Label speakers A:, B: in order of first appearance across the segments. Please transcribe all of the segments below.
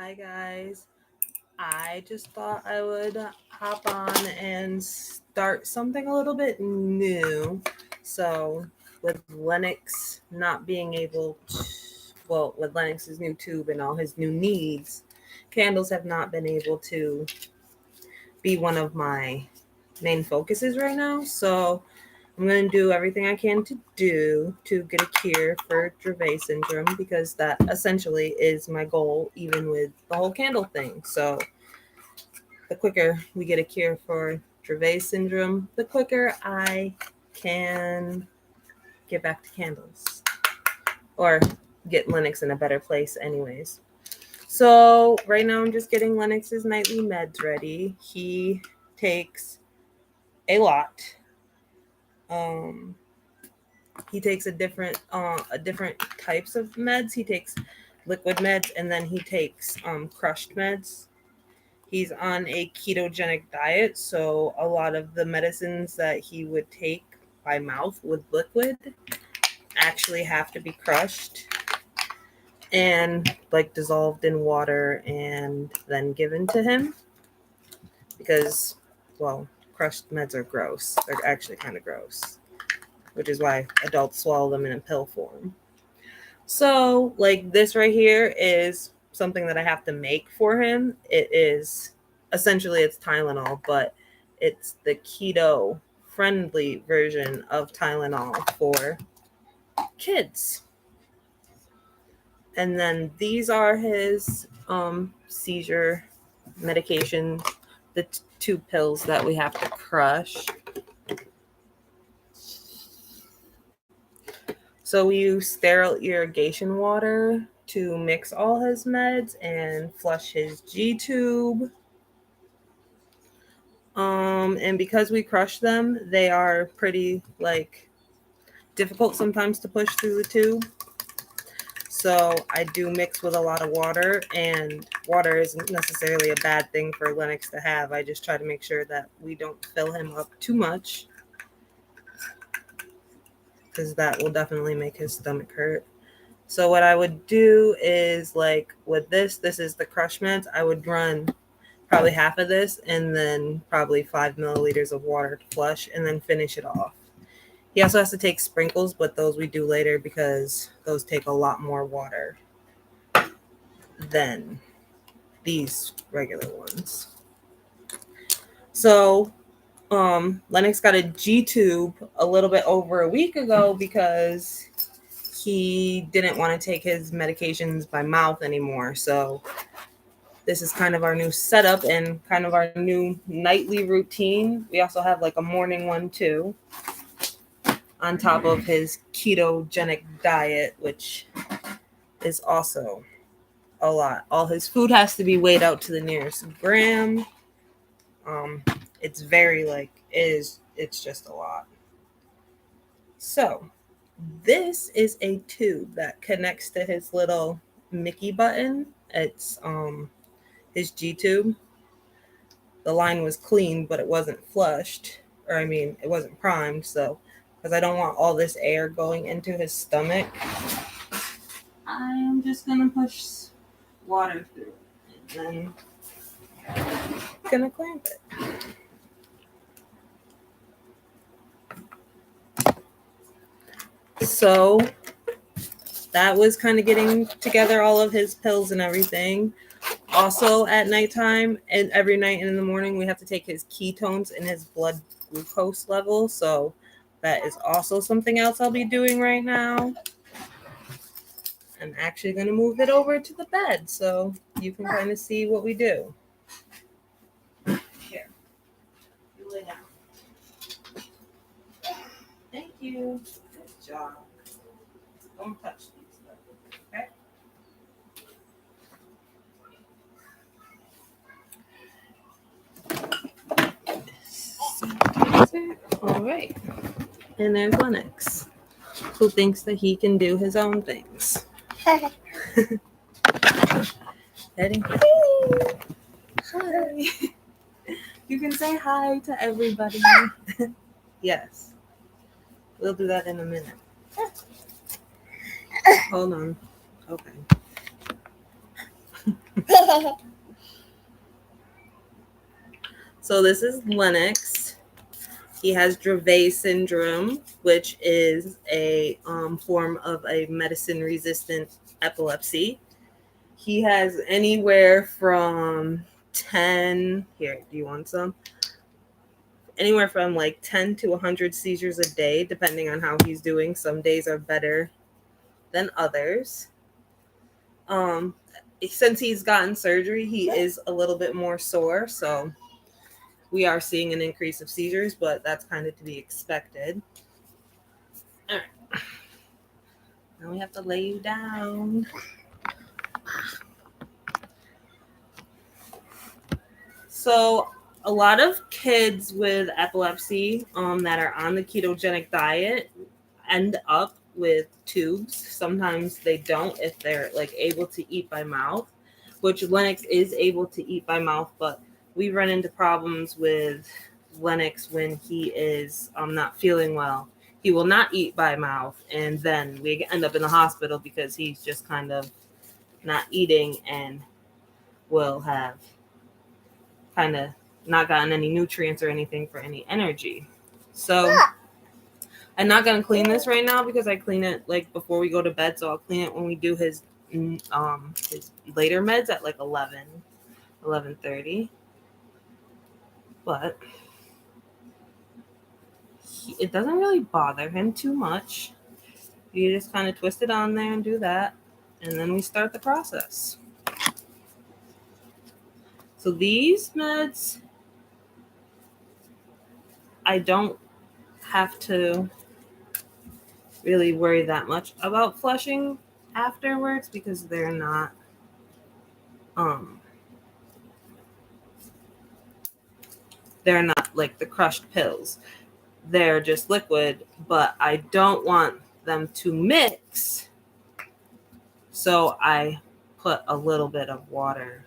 A: Hi guys. I just thought I would hop on and start something a little bit new. So, with Lennox not being able to, well, with Lennox's new tube and all his new needs, candles have not been able to be one of my main focuses right now. So, I'm going to do everything I can to get a cure for Dravet Syndrome because that essentially is my goal, even with the whole candle thing. So, the quicker we get a cure for Dravet Syndrome, the quicker I can get back to candles or get Lennox in a better place, anyways. So, right now, I'm just getting Lennox's nightly meds ready. He takes a lot. Um, he takes a different types of meds. He takes liquid meds and then he takes crushed meds. He's on a ketogenic diet, so a lot of the medicines that he would take by mouth with liquid actually have to be crushed and like dissolved in water and then given to him because, well, crushed meds are gross. They're actually kind of gross, which is why adults swallow them in a pill form. So, like this right here is something that I have to make for him. It is essentially it's Tylenol, but it's the keto friendly version of Tylenol for kids. And then these are his seizure medication, the two pills that we have to crush. So we use sterile irrigation water to mix all his meds and flush his G tube. And because we crush them, they are pretty difficult sometimes to push through the tube. So I do mix with a lot of water, and water isn't necessarily a bad thing for Lennox to have. I just try to make sure that we don't fill him up too much because that will definitely make his stomach hurt. So what I would do is with this is the crush meds. I would run probably half of this and then probably 5 milliliters of water to flush and then finish it off. He also has to take sprinkles, but those we do later because those take a lot more water than these regular ones. So Lennox got a G tube a little bit over a week ago because he didn't want to take his medications by mouth anymore. So this is kind of our new setup and kind of our new nightly routine. We also have a morning one too, on top of his ketogenic diet, which is also a lot. All his food has to be weighed out to the nearest gram. It's very it's just a lot. So this is a tube that connects to his little Mickey button. It's his G tube. The line was clean, but it wasn't flushed, or it wasn't primed. So, because I don't want all this air going into his stomach, I am just gonna push water through it and then gonna clamp it. So that was kind of getting together all of his pills and everything. Also at nighttime and every night and in the morning, we have to take his ketones and his blood glucose level. So that is also something else I'll be doing right now. I'm actually going to move it over to the bed so you can kind of see what we do. Here, you lay down. Thank you. Good job. Don't touch these, okay? All right. And there's Lennox, who thinks that he can do his own things. Eddie. Hi. You can say hi to everybody. Yes. We'll do that in a minute. Hold on. Okay. So this is Lennox. He has Dravet Syndrome, which is a form of a medicine-resistant epilepsy. He has anywhere from 10, here, do you want some? Anywhere from like 10 to 100 seizures a day, depending on how he's doing. Some days are better than others. Um, since he's gotten surgery, he is a little bit more sore, so we are seeing an increase of seizures, but that's kind of to be expected. All right. Now we have to lay you down. So a lot of kids with epilepsy that are on the ketogenic diet end up with tubes. Sometimes they don't if they're like able to eat by mouth, which Lennox is able to eat by mouth, but we run into problems with Lennox when he is not feeling well. He will not eat by mouth, and then we end up in the hospital because he's just kind of not eating and will have kind of not gotten any nutrients or anything for any energy. So I'm not gonna clean this right now because I clean it like before we go to bed. So I'll clean it when we do his later meds at like 11:30. But it doesn't really bother him too much. You just kind of twist it on there and do that, and then we start the process. So these meds, I don't have to really worry that much about flushing afterwards because they're not like the crushed pills. They're just liquid, but I don't want them to mix. So I put a little bit of water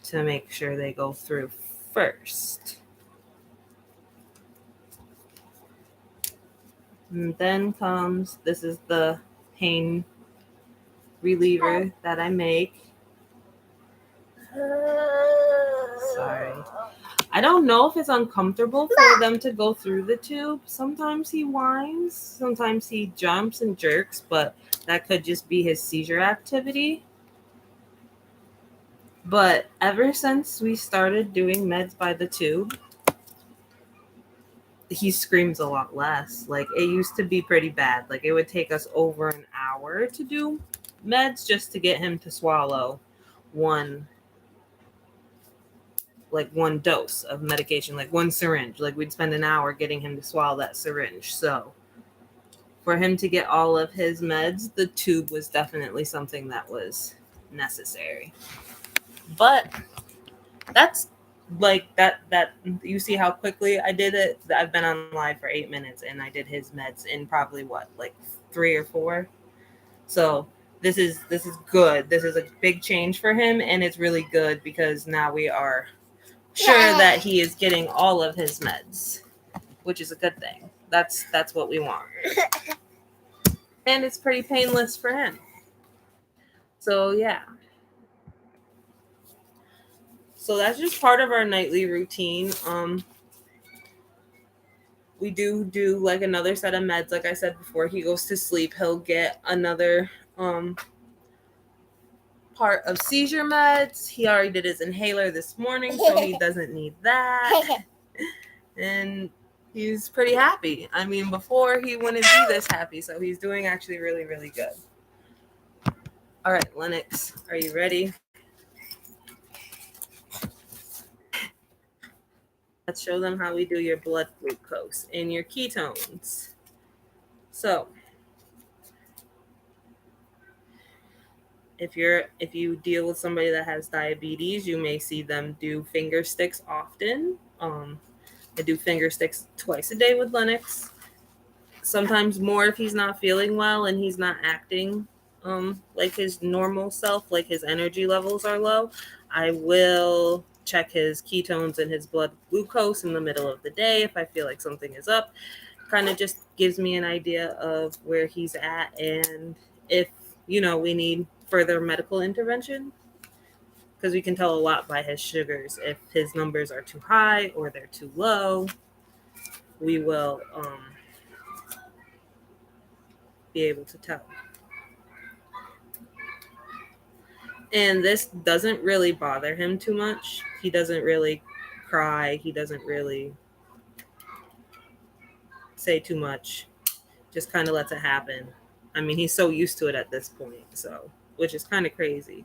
A: to make sure they go through first. And then comes, this is the pain reliever that I make. Sorry. I don't know if it's uncomfortable for them to go through the tube. Sometimes he whines, sometimes he jumps and jerks, but that could just be his seizure activity. But ever since we started doing meds by the tube, he screams a lot less. Like it used to be pretty bad. Like it would take us over an hour to do meds just to get him to swallow one dose of medication, like one syringe. Like we'd spend an hour getting him to swallow that syringe. So for him to get all of his meds, the tube was definitely something that was necessary. But that's like that you see how quickly I did it. I've been on live for 8 minutes and I did his meds in probably like 3 or 4. So this is good. This is a big change for him, and it's really good because now we are sure that he is getting all of his meds, which is a good thing. That's what we want. And it's pretty painless for him. So yeah. So that's just part of our nightly routine. We do like another set of meds. Like I said before, he goes to sleep, he'll get another part of seizure meds. He already did his inhaler this morning, so he doesn't need that. And he's pretty happy. I mean, before he wouldn't be this happy, so he's doing actually really, really good. All right, Lennox, are you ready? Let's show them how we do your blood glucose and your ketones. So if you deal with somebody that has diabetes, you may see them do finger sticks often. I do finger sticks twice a day with Lennox. Sometimes more if he's not feeling well and he's not acting like his normal self, like his energy levels are low. I will check his ketones and his blood glucose in the middle of the day if I feel like something is up. Kind of just gives me an idea of where he's at and if we need further medical intervention. because we can tell a lot by his sugars. If his numbers are too high or they're too low, we will be able to tell. And this doesn't really bother him too much. He doesn't really cry. He doesn't really say too much. Just kind of lets it happen. I mean, he's so used to it at this point, so which is kind of crazy.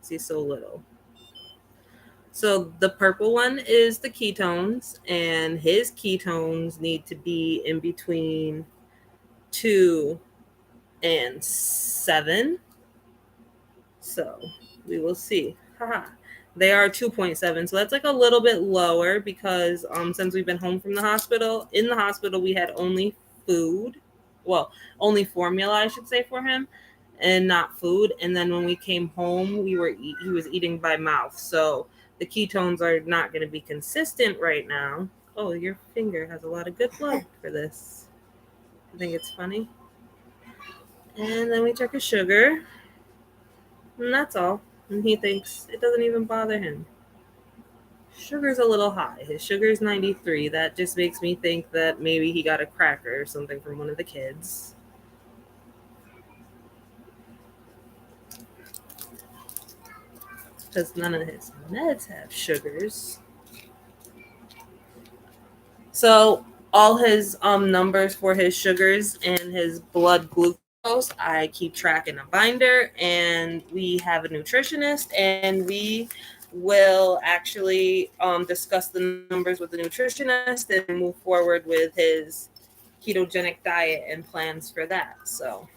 A: He's so little. So the purple one is the ketones, and his ketones need to be in between 2 and 7. So we will see. Haha. They are 2.7, so that's like a little bit lower because since we've been home from the hospital, in the hospital we had only food, well, only formula I should say for him, and not food. And then when we came home, he was eating by mouth, so the ketones are not going to be consistent right now. Oh, your finger has a lot of good blood for this. I think it's funny. And then we check his sugar, and that's all. And he thinks it doesn't even bother him. Sugar's a little high. His sugar's 93. That just makes me think that maybe he got a cracker or something from one of the kids. Because none of his meds have sugars. So all his numbers for his sugars and his blood glucose, I keep track in a binder, and we have a nutritionist, and we will actually discuss the numbers with the nutritionist and move forward with his ketogenic diet and plans for that. So,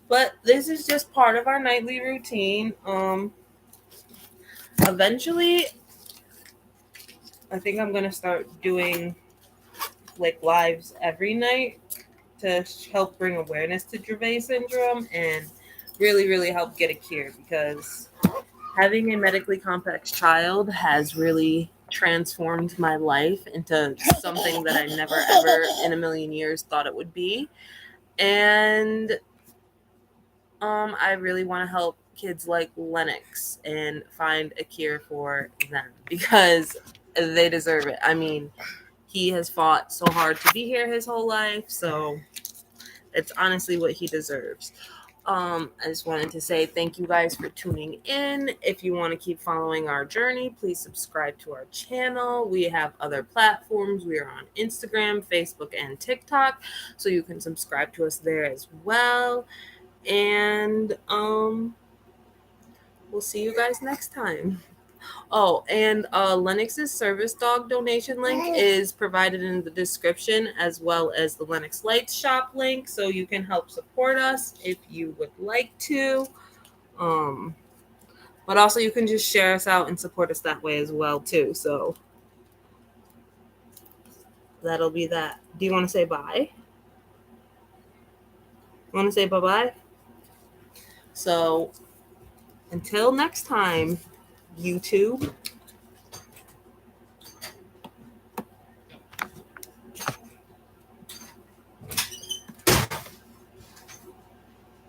A: but this is just part of our nightly routine. Eventually, I think I'm gonna start doing like lives every night to help bring awareness to Dravet syndrome and really help get a cure, because having a medically complex child has really transformed my life into something that I never ever in a million years thought it would be. And I really want to help kids like Lennox and find a cure for them because they deserve it. I mean, he has fought so hard to be here his whole life, so it's honestly what he deserves. I just wanted to say thank you guys for tuning in. If you want to keep following our journey, please subscribe to our channel. We have other platforms. We are on Instagram, Facebook, and TikTok, so you can subscribe to us there as well. And we'll see you guys next time. Oh, and Lennox's service dog donation link is provided in the description, as well as the Lennox Lights shop link, so you can help support us if you would like to. But also you can just share us out and support us that way as well too. So that'll be that. Do you want to say bye? Want to say bye-bye? So until next time, YouTube.